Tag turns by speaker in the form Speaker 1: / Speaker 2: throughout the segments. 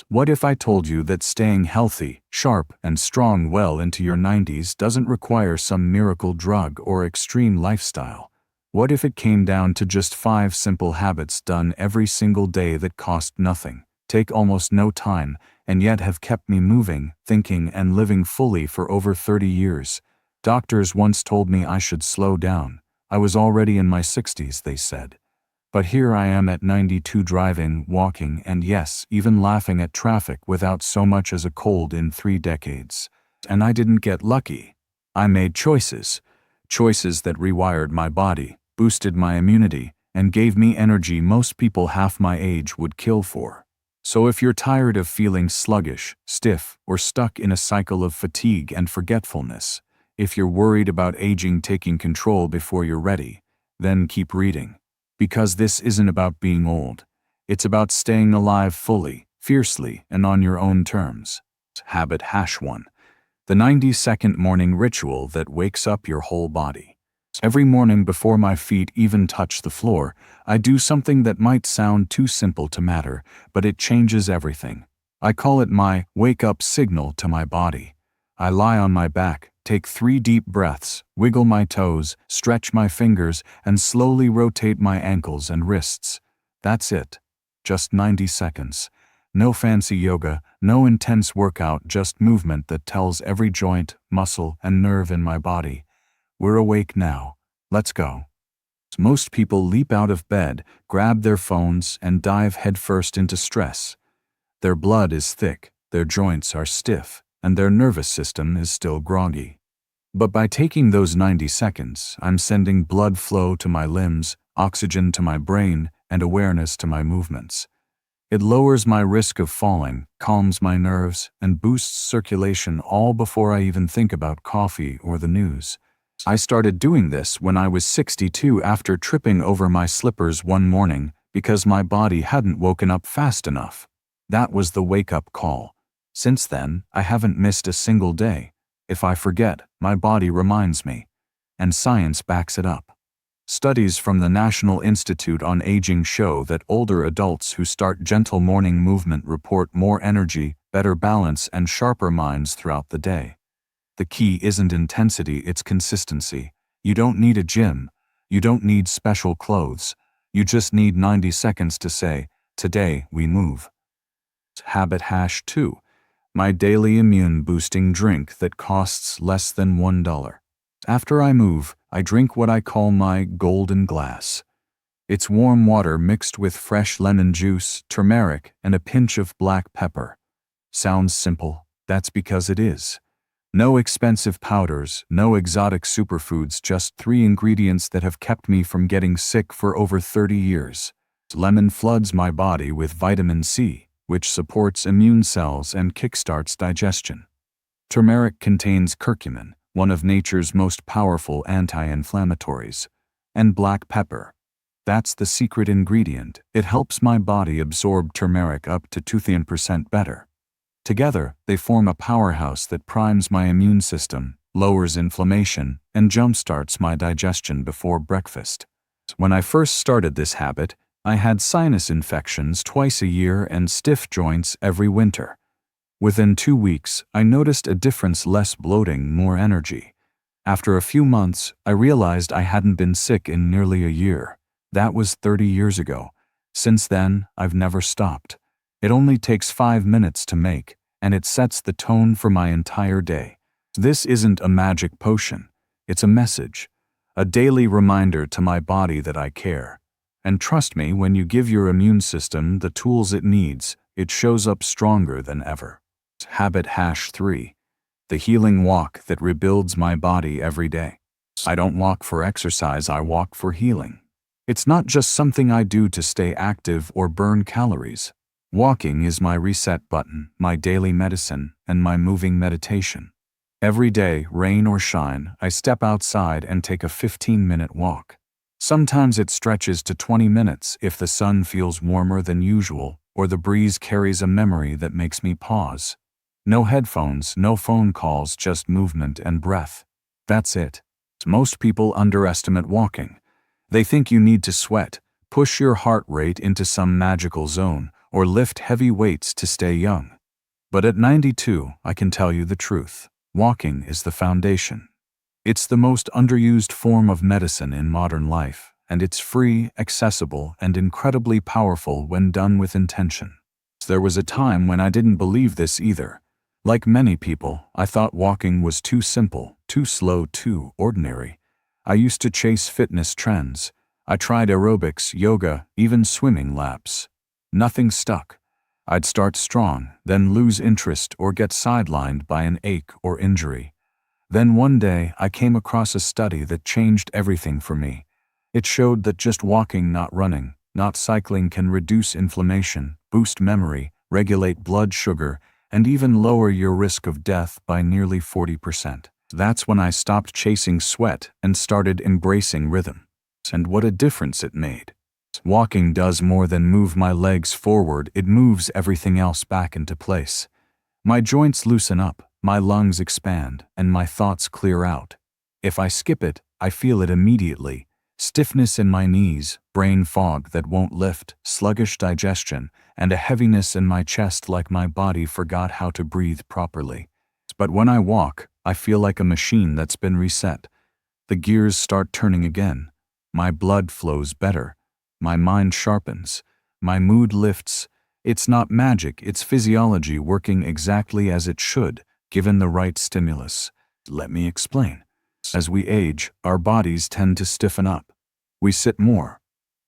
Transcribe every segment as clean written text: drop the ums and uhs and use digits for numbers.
Speaker 1: What if I told you that staying healthy, sharp, and strong well into your 90s doesn't require some miracle drug or extreme lifestyle? What if it came down to just 5 simple habits done every single day that cost nothing, take almost no time, and yet have kept me moving, thinking, and living fully for over 30 years? Doctors once told me I should slow down. I was already in my 60s, they said. But here I am at 92, driving, walking, and yes, even laughing at traffic without so much as a cold in 3 decades. And I didn't get lucky. I made choices. Choices that rewired my body, boosted my immunity, and gave me energy most people half my age would kill for. So if you're tired of feeling sluggish, stiff, or stuck in a cycle of fatigue and forgetfulness, if you're worried about aging taking control before you're ready, then keep reading. Because this isn't about being old. It's about staying alive fully, fiercely, and on your own terms. Habit #1. The 90-second morning ritual that wakes up your whole body. Every morning before my feet even touch the floor, I do something that might sound too simple to matter, but it changes everything. I call it my wake-up signal to my body. I lie on my back, take 3 deep breaths, wiggle my toes, stretch my fingers, and slowly rotate my ankles and wrists. That's it. Just 90 seconds. No fancy yoga, no intense workout, just movement that tells every joint, muscle, and nerve in my body, we're awake now. Let's go. Most people leap out of bed, grab their phones, and dive headfirst into stress. Their blood is thick, their joints are stiff, and their nervous system is still groggy. But by taking those 90 seconds, I'm sending blood flow to my limbs, oxygen to my brain, and awareness to my movements. It lowers my risk of falling, calms my nerves, and boosts circulation all before I even think about coffee or the news. I started doing this when I was 62 after tripping over my slippers one morning because my body hadn't woken up fast enough. That was the wake-up call. Since then, I haven't missed a single day. If I forget, my body reminds me. And science backs it up. Studies from the National Institute on Aging show that older adults who start gentle morning movement report more energy, better balance, and sharper minds throughout the day. The key isn't intensity, it's consistency. You don't need a gym. You don't need special clothes. You just need 90 seconds to say, "Today we move." Habit #2. My daily immune-boosting drink that costs less than $1. After I move, I drink what I call my golden glass. It's warm water mixed with fresh lemon juice, turmeric, and a pinch of black pepper. Sounds simple, that's because it is. No expensive powders, no exotic superfoods, just 3 ingredients that have kept me from getting sick for over 30 years. Lemon floods my body with vitamin C, which supports immune cells and kickstarts digestion. Turmeric contains curcumin, one of nature's most powerful anti-inflammatories. And black pepper. That's the secret ingredient. It helps my body absorb turmeric up to 200% better. Together, they form a powerhouse that primes my immune system, lowers inflammation, and jumpstarts my digestion before breakfast. When I first started this habit, I had sinus infections twice a year and stiff joints every winter. Within 2 weeks, I noticed a difference: less bloating, more energy. After a few months, I realized I hadn't been sick in nearly a year. That was 30 years ago. Since then, I've never stopped. It only takes 5 minutes to make, and it sets the tone for my entire day. This isn't a magic potion. It's a message. A daily reminder to my body that I care. And trust me, when you give your immune system the tools it needs, it shows up stronger than ever. Habit #3. The healing walk that rebuilds my body every day. I don't walk for exercise, I walk for healing. It's not just something I do to stay active or burn calories. Walking is my reset button, my daily medicine, and my moving meditation. Every day, rain or shine, I step outside and take a 15-minute walk. Sometimes it stretches to 20 minutes if the sun feels warmer than usual, or the breeze carries a memory that makes me pause. No headphones, no phone calls, just movement and breath. That's it. Most people underestimate walking. They think you need to sweat, push your heart rate into some magical zone, or lift heavy weights to stay young. But at 92, I can tell you the truth. Walking is the foundation. It's the most underused form of medicine in modern life, and it's free, accessible, and incredibly powerful when done with intention. There was a time when I didn't believe this either. Like many people, I thought walking was too simple, too slow, too ordinary. I used to chase fitness trends. I tried aerobics, yoga, even swimming laps. Nothing stuck. I'd start strong, then lose interest or get sidelined by an ache or injury. Then one day, I came across a study that changed everything for me. It showed that just walking, not running, not cycling, can reduce inflammation, boost memory, regulate blood sugar, and even lower your risk of death by nearly 40%. That's when I stopped chasing sweat and started embracing rhythm. And what a difference it made. Walking does more than move my legs forward, it moves everything else back into place. My joints loosen up, my lungs expand, and my thoughts clear out. If I skip it, I feel it immediately. Stiffness in my knees, brain fog that won't lift, sluggish digestion, and a heaviness in my chest like my body forgot how to breathe properly. But when I walk, I feel like a machine that's been reset. The gears start turning again. My blood flows better. My mind sharpens. My mood lifts. It's not magic, it's physiology working exactly as it should, given the right stimulus. Let me explain. As we age, our bodies tend to stiffen up. We sit more.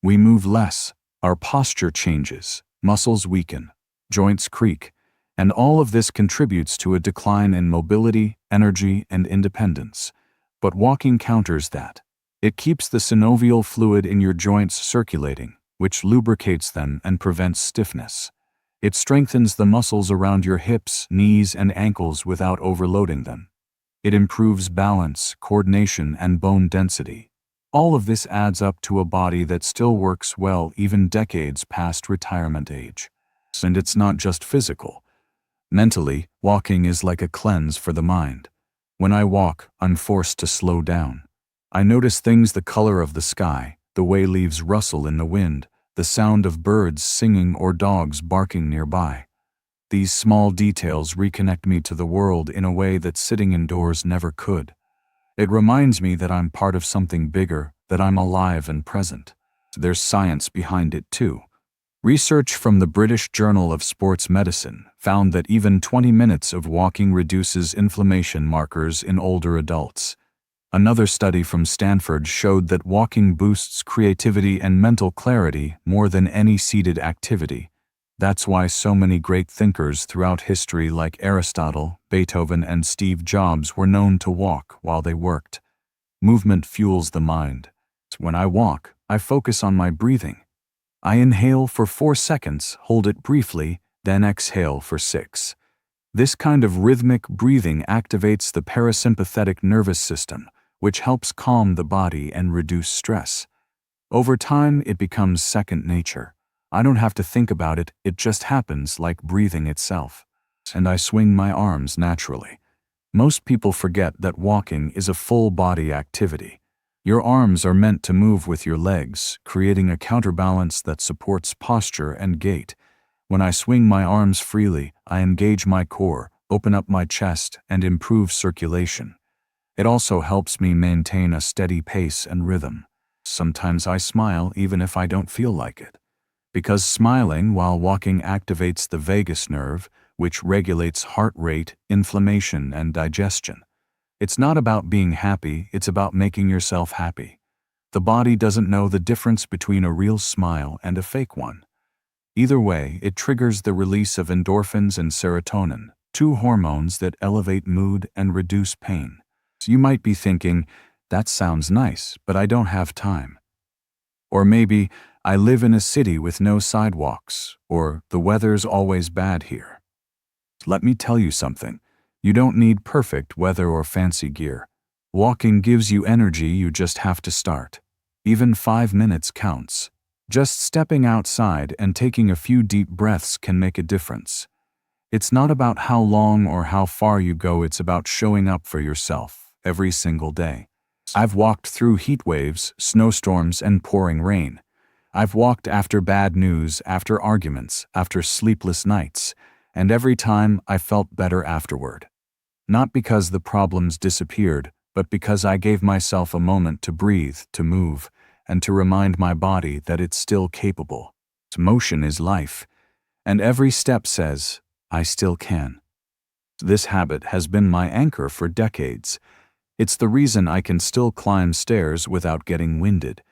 Speaker 1: We move less. Our posture changes. Muscles weaken. Joints creak. And all of this contributes to a decline in mobility, energy, and independence. But walking counters that. It keeps the synovial fluid in your joints circulating, which lubricates them and prevents stiffness. It strengthens the muscles around your hips, knees, and ankles without overloading them. It improves balance, coordination, and bone density. All of this adds up to a body that still works well even decades past retirement age. And it's not just physical. Mentally, walking is like a cleanse for the mind. When I walk, I'm forced to slow down. I notice things: the color of the sky, the way leaves rustle in the wind, the sound of birds singing or dogs barking nearby. These small details reconnect me to the world in a way that sitting indoors never could. It reminds me that I'm part of something bigger, that I'm alive and present. There's science behind it too. Research from the British Journal of Sports Medicine found that even 20 minutes of walking reduces inflammation markers in older adults. Another study from Stanford showed that walking boosts creativity and mental clarity more than any seated activity. That's why so many great thinkers throughout history like Aristotle, Beethoven, and Steve Jobs were known to walk while they worked. Movement fuels the mind. When I walk, I focus on my breathing. I inhale for 4 seconds, hold it briefly, then exhale for 6. This kind of rhythmic breathing activates the parasympathetic nervous system, which helps calm the body and reduce stress. Over time, it becomes second nature. I don't have to think about it, it just happens like breathing itself. And I swing my arms naturally. Most people forget that walking is a full-body activity. Your arms are meant to move with your legs, creating a counterbalance that supports posture and gait. When I swing my arms freely, I engage my core, open up my chest, and improve circulation. It also helps me maintain a steady pace and rhythm. Sometimes I smile even if I don't feel like it. Because smiling while walking activates the vagus nerve, which regulates heart rate, inflammation, and digestion. It's not about being happy, it's about making yourself happy. The body doesn't know the difference between a real smile and a fake one. Either way, it triggers the release of endorphins and serotonin, two hormones that elevate mood and reduce pain. So you might be thinking, that sounds nice, but I don't have time. Or maybe, I live in a city with no sidewalks, or the weather's always bad here. Let me tell you something. You don't need perfect weather or fancy gear. Walking gives you energy, you just have to start. Even 5 minutes counts. Just stepping outside and taking a few deep breaths can make a difference. It's not about how long or how far you go, it's about showing up for yourself every single day. I've walked through heat waves, snowstorms, and pouring rain. I've walked after bad news, after arguments, after sleepless nights, and every time I felt better afterward. Not because the problems disappeared, but because I gave myself a moment to breathe, to move, and to remind my body that it's still capable. Motion is life, and every step says, I still can. This habit has been my anchor for decades. It's the reason I can still climb stairs without getting winded.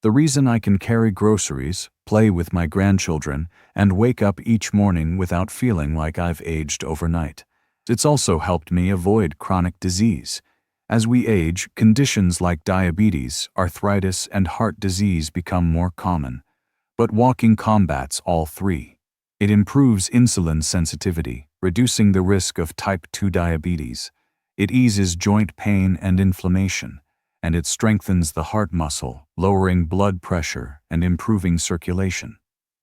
Speaker 1: The reason I can carry groceries, play with my grandchildren, and wake up each morning without feeling like I've aged overnight. It's also helped me avoid chronic disease. As we age, conditions like diabetes, arthritis, and heart disease become more common. But walking combats all three. It improves insulin sensitivity, reducing the risk of type 2 diabetes. It eases joint pain and inflammation, and it strengthens the heart muscle, lowering blood pressure and improving circulation.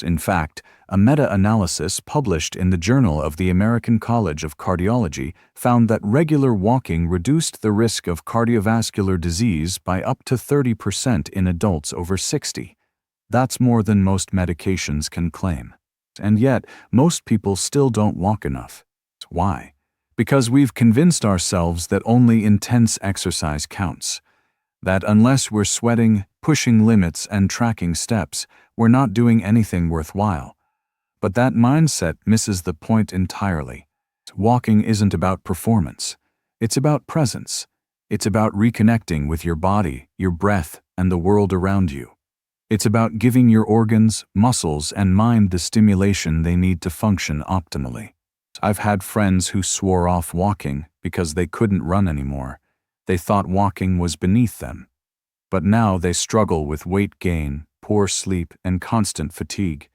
Speaker 1: In fact, a meta-analysis published in the Journal of the American College of Cardiology found that regular walking reduced the risk of cardiovascular disease by up to 30% in adults over 60. That's more than most medications can claim. And yet, most people still don't walk enough. Why? Because we've convinced ourselves that only intense exercise counts. That unless we're sweating, pushing limits, and tracking steps, we're not doing anything worthwhile. But that mindset misses the point entirely. Walking isn't about performance. It's about presence. It's about reconnecting with your body, your breath, and the world around you. It's about giving your organs, muscles, and mind the stimulation they need to function optimally. I've had friends who swore off walking because they couldn't run anymore. They thought walking was beneath them. But now they struggle with weight gain, poor sleep, and constant fatigue.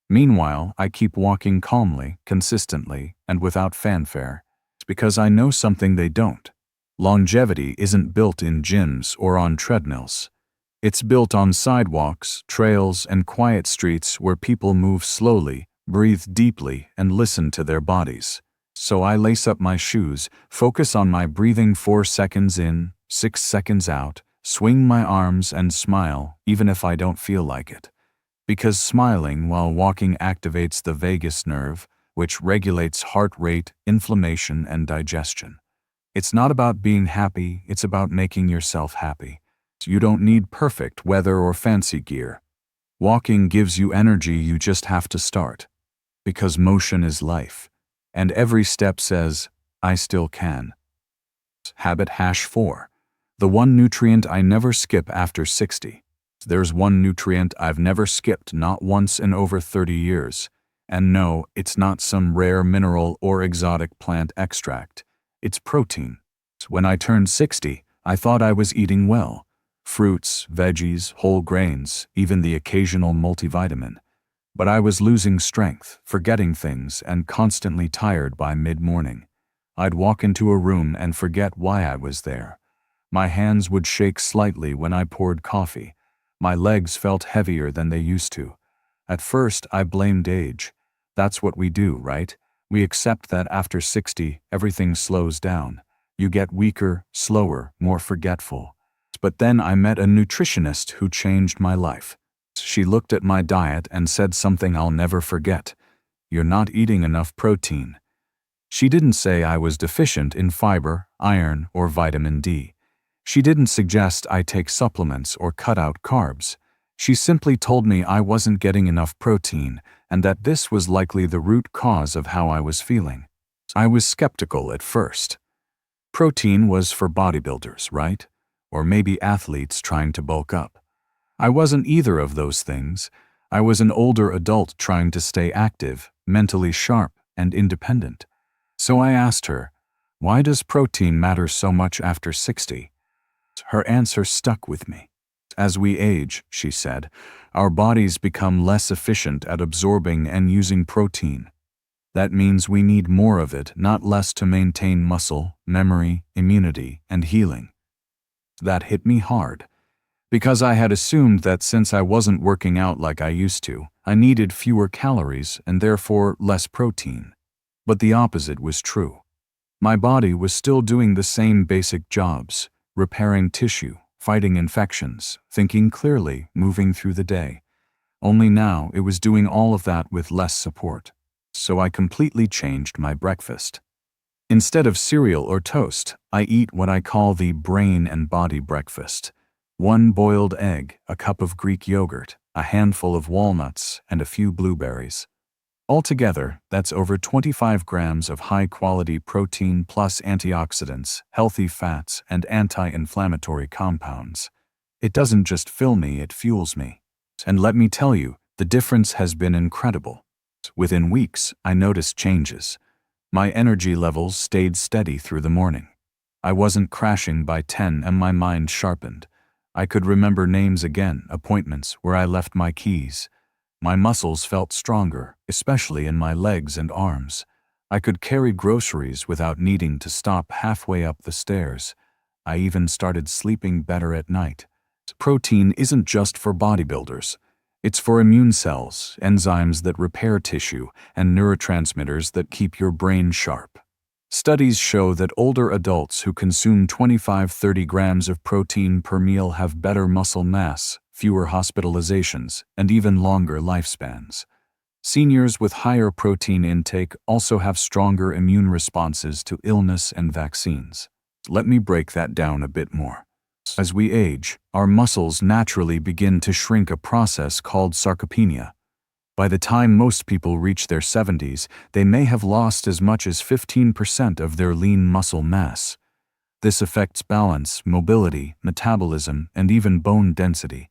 Speaker 1: Meanwhile, I keep walking calmly, consistently, and without fanfare. It's because I know something they don't. Longevity isn't built in gyms or on treadmills. It's built on sidewalks, trails, and quiet streets where people move slowly, breathe deeply, and listen to their bodies. So I lace up my shoes, focus on my breathing 4 seconds in, 6 seconds out, swing my arms and smile even if I don't feel like it. Because smiling while walking activates the vagus nerve, which regulates heart rate, inflammation, and digestion. It's not about being happy, it's about making yourself happy. You don't need perfect weather or fancy gear. Walking gives you energy, you just have to start. Because motion is life. And every step says, I still can. Habit #4. The one nutrient I never skip after 60. There's one nutrient I've never skipped, not once in over 30 years. And no, it's not some rare mineral or exotic plant extract. It's protein. When I turned 60, I thought I was eating well. Fruits, veggies, whole grains, even the occasional multivitamin. But I was losing strength, forgetting things, and constantly tired by mid-morning. I'd walk into a room and forget why I was there. My hands would shake slightly when I poured coffee. My legs felt heavier than they used to. At first, I blamed age. That's what we do, right? We accept that after 60, everything slows down. You get weaker, slower, more forgetful. But then I met a nutritionist who changed my life. She looked at my diet and said something I'll never forget. You're not eating enough protein. She didn't say I was deficient in fiber, iron, or vitamin D. She didn't suggest I take supplements or cut out carbs. She simply told me I wasn't getting enough protein and that this was likely the root cause of how I was feeling. I was skeptical at first. Protein was for bodybuilders, right? Or maybe athletes trying to bulk up. I wasn't either of those things. I was an older adult trying to stay active, mentally sharp, and independent. So I asked her, why does protein matter so much after 60? Her answer stuck with me. As we age, she said, our bodies become less efficient at absorbing and using protein. That means we need more of it, not less, to maintain muscle, memory, immunity, and healing. That hit me hard, because I had assumed that since I wasn't working out like I used to, I needed fewer calories and therefore less protein. But the opposite was true. My body was still doing the same basic jobs, repairing tissue, fighting infections, thinking clearly, moving through the day. Only now it was doing all of that with less support. So I completely changed my breakfast. Instead of cereal or toast, I eat what I call the brain and body breakfast. One boiled egg, a cup of Greek yogurt, a handful of walnuts, and a few blueberries. Altogether, that's over 25 grams of high-quality protein plus antioxidants, healthy fats, and anti-inflammatory compounds. It doesn't just fill me, it fuels me. And let me tell you, the difference has been incredible. Within weeks, I noticed changes. My energy levels stayed steady through the morning. I wasn't crashing by 10 and my mind sharpened. I could remember names again, appointments where I left my keys. My muscles felt stronger, especially in my legs and arms. I could carry groceries without needing to stop halfway up the stairs. I even started sleeping better at night. Protein isn't just for bodybuilders. It's for immune cells, enzymes that repair tissue, and neurotransmitters that keep your brain sharp. Studies show that older adults who consume 25-30 grams of protein per meal have better muscle mass, fewer hospitalizations, and even longer lifespans. Seniors with higher protein intake also have stronger immune responses to illness and vaccines. Let me break that down a bit more. As we age, our muscles naturally begin to shrink, a process called sarcopenia. By the time most people reach their 70s, they may have lost as much as 15% of their lean muscle mass. This affects balance, mobility, metabolism, and even bone density.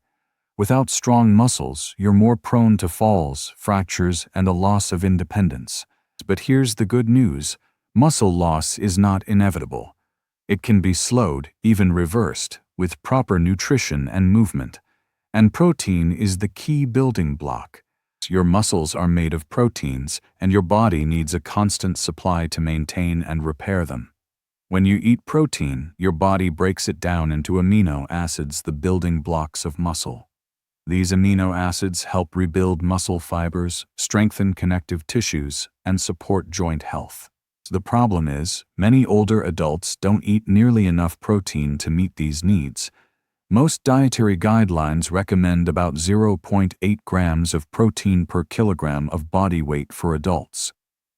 Speaker 1: Without strong muscles, you're more prone to falls, fractures, and a loss of independence. But here's the good news: muscle loss is not inevitable. It can be slowed, even reversed, with proper nutrition and movement. And protein is the key building block. Your muscles are made of proteins, and your body needs a constant supply to maintain and repair them. When you eat protein, your body breaks it down into amino acids, the building blocks of muscle. These amino acids help rebuild muscle fibers, strengthen connective tissues, and support joint health. The problem is, many older adults don't eat nearly enough protein to meet these needs. Most dietary guidelines recommend about 0.8 grams of protein per kilogram of body weight for adults.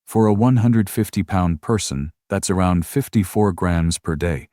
Speaker 1: For a 150-pound person, that's around 54 grams per day.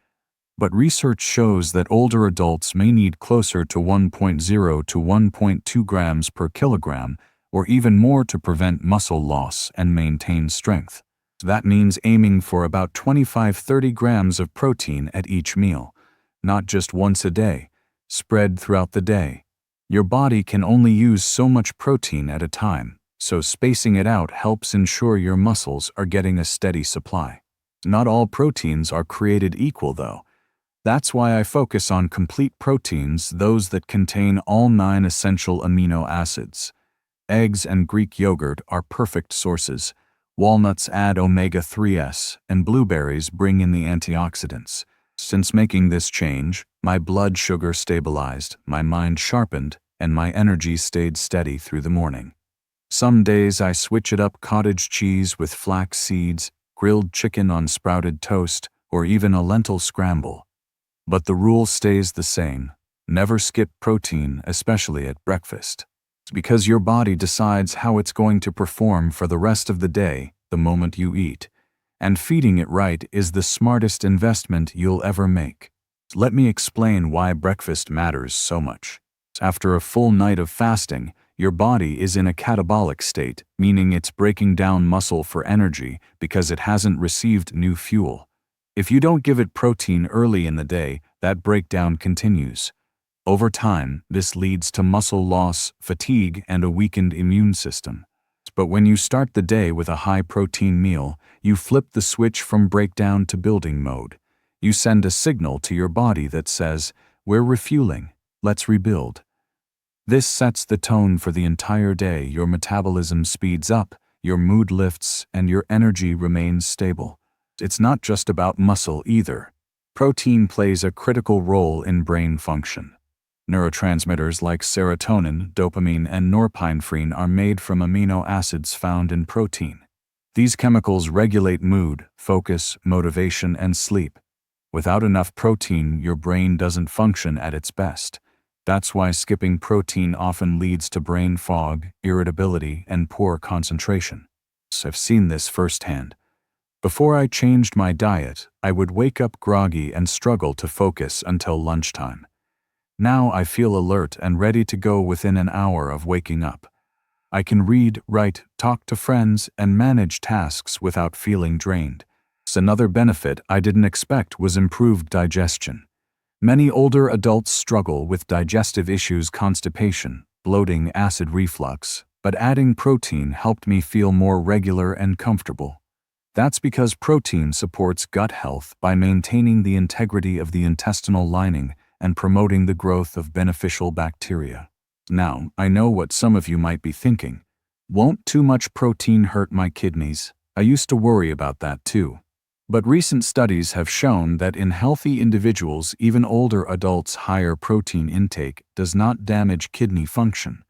Speaker 1: But research shows that older adults may need closer to 1.0 to 1.2 grams per kilogram, or even more, to prevent muscle loss and maintain strength. That means aiming for about 25-30 grams of protein at each meal, not just once a day, spread throughout the day. Your body can only use so much protein at a time, so spacing it out helps ensure your muscles are getting a steady supply. Not all proteins are created equal, though. That's why I focus on complete proteins, those that contain all 9 essential amino acids. Eggs and Greek yogurt are perfect sources. Walnuts add omega-3s, and blueberries bring in the antioxidants. Since making this change, my blood sugar stabilized, my mind sharpened, and my energy stayed steady through the morning. Some days I switch it up: cottage cheese with flax seeds, grilled chicken on sprouted toast, or even a lentil scramble. But the rule stays the same: never skip protein, especially at breakfast. Because your body decides how it's going to perform for the rest of the day the moment you eat. And feeding it right is the smartest investment you'll ever make. Let me explain why breakfast matters so much. After a full night of fasting, your body is in a catabolic state, meaning it's breaking down muscle for energy because it hasn't received new fuel. If you don't give it protein early in the day, that breakdown continues. Over time, this leads to muscle loss, fatigue, and a weakened immune system. But when you start the day with a high-protein meal, you flip the switch from breakdown to building mode. You send a signal to your body that says, "We're refueling, let's rebuild." This sets the tone for the entire day. Your metabolism speeds up, your mood lifts, and your energy remains stable. It's not just about muscle either. Protein plays a critical role in brain function. Neurotransmitters like serotonin, dopamine, and norepinephrine are made from amino acids found in protein. These chemicals regulate mood, focus, motivation, and sleep. Without enough protein, your brain doesn't function at its best. That's why skipping protein often leads to brain fog, irritability, and poor concentration. So I've seen this firsthand. Before I changed my diet, I would wake up groggy and struggle to focus until lunchtime. Now I feel alert and ready to go within an hour of waking up. I can read, write, talk to friends, and manage tasks without feeling drained. Another benefit I didn't expect was improved digestion. Many older adults struggle with digestive issues, constipation, bloating, acid reflux, but adding protein helped me feel more regular and comfortable. That's because protein supports gut health by maintaining the integrity of the intestinal lining and promoting the growth of beneficial bacteria. Now, I know what some of you might be thinking. Won't too much protein hurt my kidneys? I used to worry about that too. But recent studies have shown that in healthy individuals, even older adults, higher protein intake does not damage kidney function.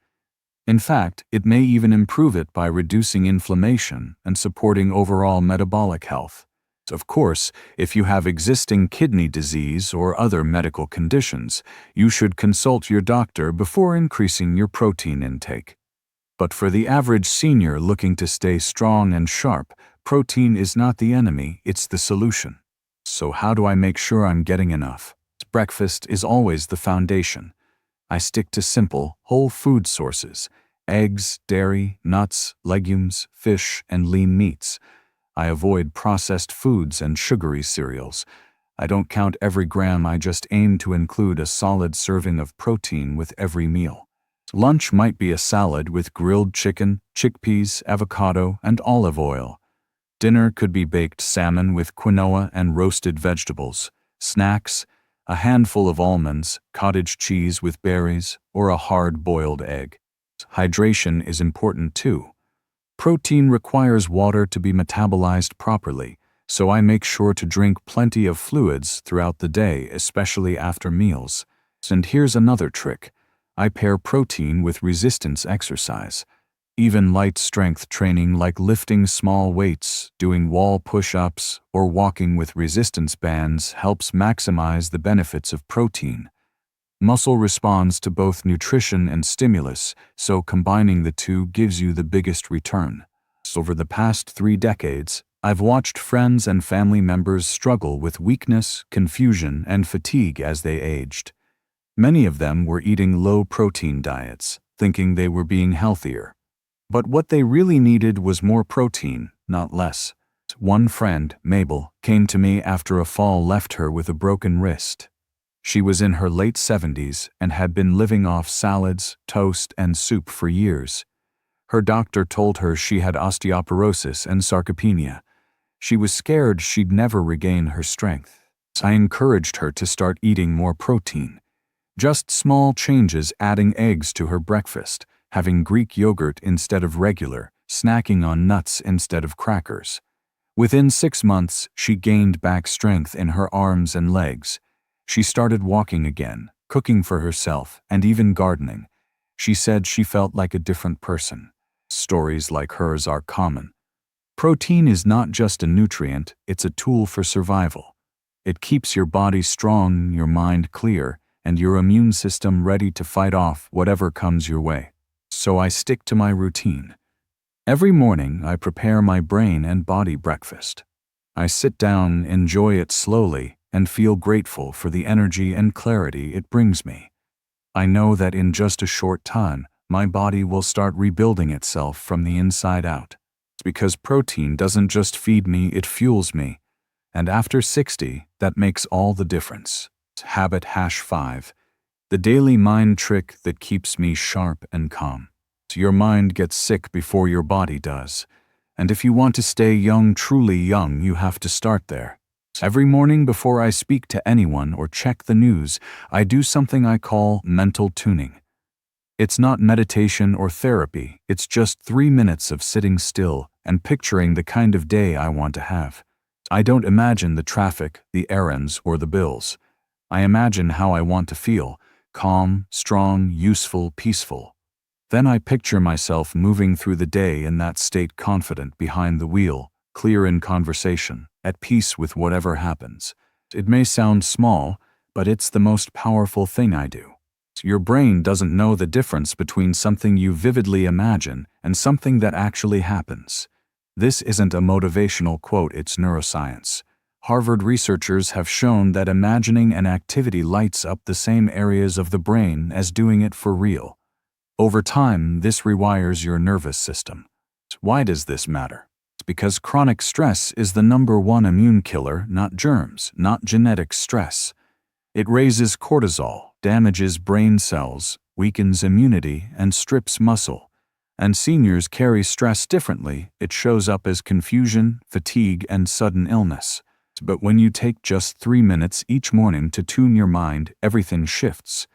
Speaker 1: In fact, it may even improve it by reducing inflammation and supporting overall metabolic health. Of course, if you have existing kidney disease or other medical conditions, you should consult your doctor before increasing your protein intake. But for the average senior looking to stay strong and sharp, protein is not the enemy, it's the solution. So how do I make sure I'm getting enough? Breakfast is always the foundation. I stick to simple, whole food sources: eggs, dairy, nuts, legumes, fish, and lean meats. I avoid processed foods and sugary cereals. I don't count every gram, I just aim to include a solid serving of protein with every meal. Lunch might be a salad with grilled chicken, chickpeas, avocado, and olive oil. Dinner could be baked salmon with quinoa and roasted vegetables. Snacks: a handful of almonds, cottage cheese with berries, or a hard-boiled egg. Hydration is important too. Protein requires water to be metabolized properly, so I make sure to drink plenty of fluids throughout the day, especially after meals. And here's another trick. I pair protein with resistance exercise. Even light strength training like lifting small weights, doing wall push-ups, or walking with resistance bands helps maximize the benefits of protein. Muscle responds to both nutrition and stimulus, so combining the two gives you the biggest return. Over the past 3 decades, I've watched friends and family members struggle with weakness, confusion, and fatigue as they aged. Many of them were eating low-protein diets, thinking they were being healthier. But what they really needed was more protein, not less. One friend, Mabel, came to me after a fall left her with a broken wrist. She was in her late 70s and had been living off salads, toast, and soup for years. Her doctor told her she had osteoporosis and sarcopenia. She was scared she'd never regain her strength. I encouraged her to start eating more protein. Just small changes: adding eggs to her breakfast, having Greek yogurt instead of regular, snacking on nuts instead of crackers. Within 6 months, she gained back strength in her arms and legs. She started walking again, cooking for herself, and even gardening. She said she felt like a different person. Stories like hers are common. Protein is not just a nutrient, it's a tool for survival. It keeps your body strong, your mind clear, and your immune system ready to fight off whatever comes your way. So I stick to my routine. Every morning, I prepare my brain and body breakfast. I sit down, enjoy it slowly, and feel grateful for the energy and clarity it brings me. I know that in just a short time, my body will start rebuilding itself from the inside out. It's because protein doesn't just feed me, it fuels me. And after 60, that makes all the difference. Habit #5. The daily mind trick that keeps me sharp and calm. Your mind gets sick before your body does. And if you want to stay young, truly young, you have to start there. Every morning before I speak to anyone or check the news, I do something I call mental tuning. It's not meditation or therapy, it's just 3 minutes of sitting still and picturing the kind of day I want to have. I don't imagine the traffic, the errands, or the bills. I imagine how I want to feel: calm, strong, useful, peaceful. Then I picture myself moving through the day in that state, confident behind the wheel, clear in conversation, at peace with whatever happens. It may sound small, but it's the most powerful thing I do. Your brain doesn't know the difference between something you vividly imagine and something that actually happens. This isn't a motivational quote, it's neuroscience. Harvard researchers have shown that imagining an activity lights up the same areas of the brain as doing it for real. Over time, this rewires your nervous system. Why does this matter? It's because chronic stress is the #1 immune killer, not germs, not genetic stress. It raises cortisol, damages brain cells, weakens immunity, and strips muscle. And seniors carry stress differently. It shows up as confusion, fatigue, and sudden illness. But when you take just 3 minutes each morning to tune your mind, everything shifts.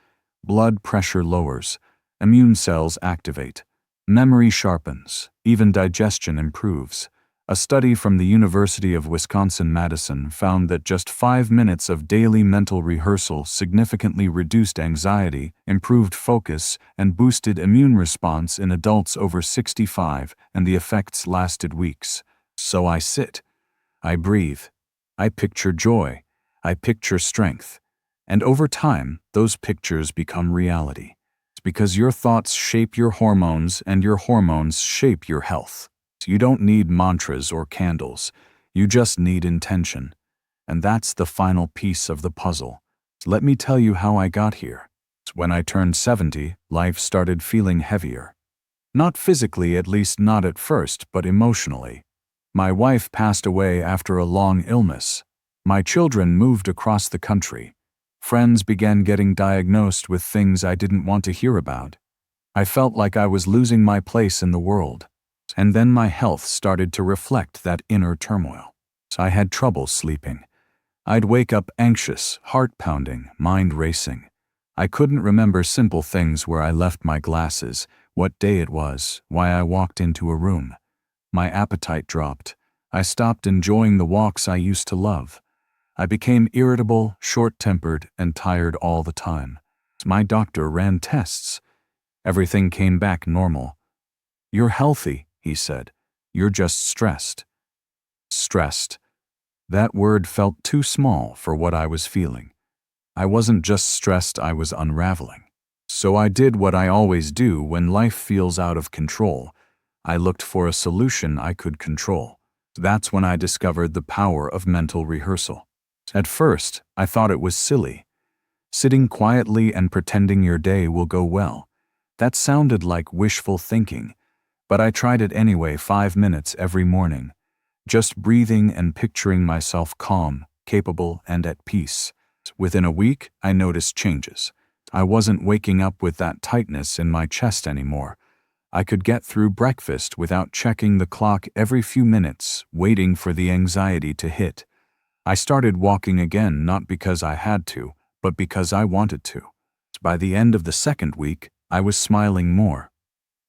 Speaker 1: Blood pressure lowers, immune cells activate, memory sharpens, even digestion improves. A study from the University of Wisconsin-Madison found that just 5 minutes of daily mental rehearsal significantly reduced anxiety, improved focus, and boosted immune response in adults over 65, and the effects lasted weeks. So I sit, I breathe, I picture joy, I picture strength, and over time, those pictures become reality. It's because your thoughts shape your hormones, and your hormones shape your health. You don't need mantras or candles, you just need intention. And that's the final piece of the puzzle. Let me tell you how I got here. When I turned 70, life started feeling heavier. Not physically, at least not at first, but emotionally. My wife passed away after a long illness. My children moved across the country. Friends began getting diagnosed with things I didn't want to hear about. I felt like I was losing my place in the world. And then my health started to reflect that inner turmoil. I had trouble sleeping. I'd wake up anxious, heart pounding, mind racing. I couldn't remember simple things: where I left my glasses, what day it was, why I walked into a room. My appetite dropped. I stopped enjoying the walks I used to love. I became irritable, short-tempered, and tired all the time. My doctor ran tests. Everything came back normal. "You're healthy," he said. "You're just stressed." Stressed. That word felt too small for what I was feeling. I wasn't just stressed, I was unraveling. So I did what I always do when life feels out of control. I looked for a solution I could control. That's when I discovered the power of mental rehearsal. At first, I thought it was silly. Sitting quietly and pretending your day will go well. That sounded like wishful thinking. But I tried it anyway, 5 minutes every morning. Just breathing and picturing myself calm, capable, and at peace. Within a week, I noticed changes. I wasn't waking up with that tightness in my chest anymore. I could get through breakfast without checking the clock every few minutes, waiting for the anxiety to hit. I started walking again, not because I had to, but because I wanted to. By the end of the second week, I was smiling more.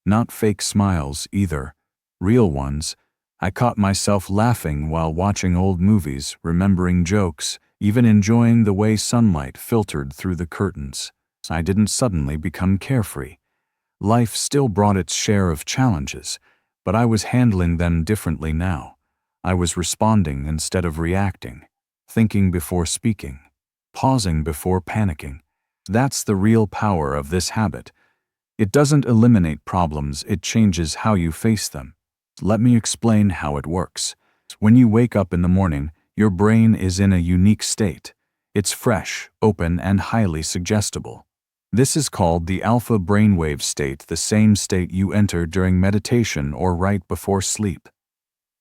Speaker 1: Not fake smiles either, real ones. I caught myself laughing while watching old movies, remembering jokes, even enjoying the way sunlight filtered through the curtains. I didn't suddenly become carefree. Life still brought its share of challenges, but I was handling them differently now. I was responding instead of reacting, thinking before speaking, pausing before panicking. That's the real power of this habit. It doesn't eliminate problems, it changes how you face them. Let me explain how it works. When you wake up in the morning, your brain is in a unique state. It's fresh, open, and highly suggestible. This is called the alpha brainwave state, the same state you enter during meditation or right before sleep.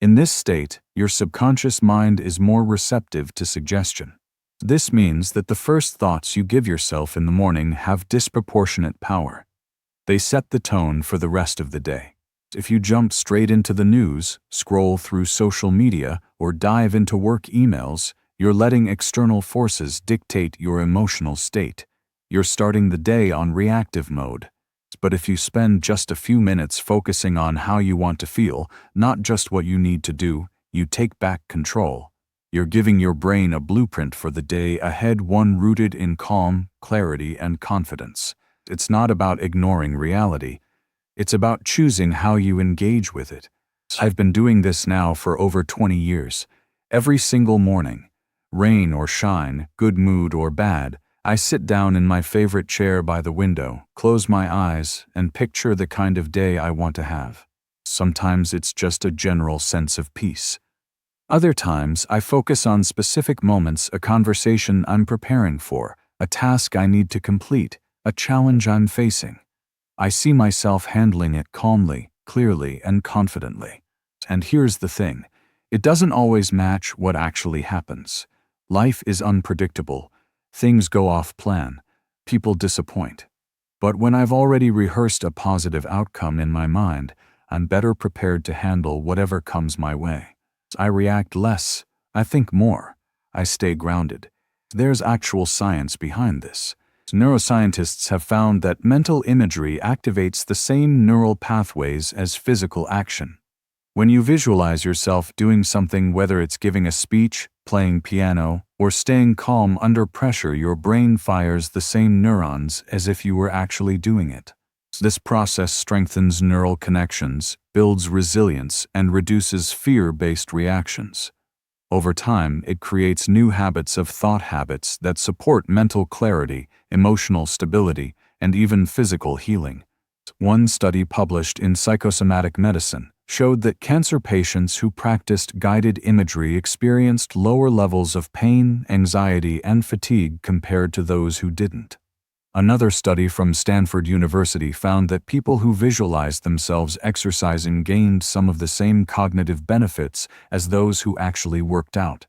Speaker 1: In this state, your subconscious mind is more receptive to suggestion. This means that the first thoughts you give yourself in the morning have disproportionate power. They set the tone for the rest of the day. If you jump straight into the news, scroll through social media, or dive into work emails, you're letting external forces dictate your emotional state. You're starting the day on reactive mode. But if you spend just a few minutes focusing on how you want to feel, not just what you need to do, you take back control. You're giving your brain a blueprint for the day ahead, one rooted in calm, clarity, and confidence. It's not about ignoring reality. It's about choosing how you engage with it. I've been doing this now for over 20 years. Every single morning, rain or shine, good mood or bad, I sit down in my favorite chair by the window, close my eyes, and picture the kind of day I want to have. Sometimes it's just a general sense of peace. Other times, I focus on specific moments, a conversation I'm preparing for, a task I need to complete, a challenge I'm facing. I see myself handling it calmly, clearly, and confidently. And here's the thing. It doesn't always match what actually happens. Life is unpredictable. Things go off plan. People disappoint. But when I've already rehearsed a positive outcome in my mind, I'm better prepared to handle whatever comes my way. I react less. I think more. I stay grounded. There's actual science behind this. Neuroscientists have found that mental imagery activates the same neural pathways as physical action. When you visualize yourself doing something, whether it's giving a speech, playing piano, or staying calm under pressure, your brain fires the same neurons as if you were actually doing it. This process strengthens neural connections, builds resilience, and reduces fear-based reactions. Over time, it creates new habits of thought habits that support mental clarity, emotional stability, and even physical healing. One study published in Psychosomatic Medicine showed that cancer patients who practiced guided imagery experienced lower levels of pain, anxiety, and fatigue compared to those who didn't. Another study from Stanford University found that people who visualized themselves exercising gained some of the same cognitive benefits as those who actually worked out.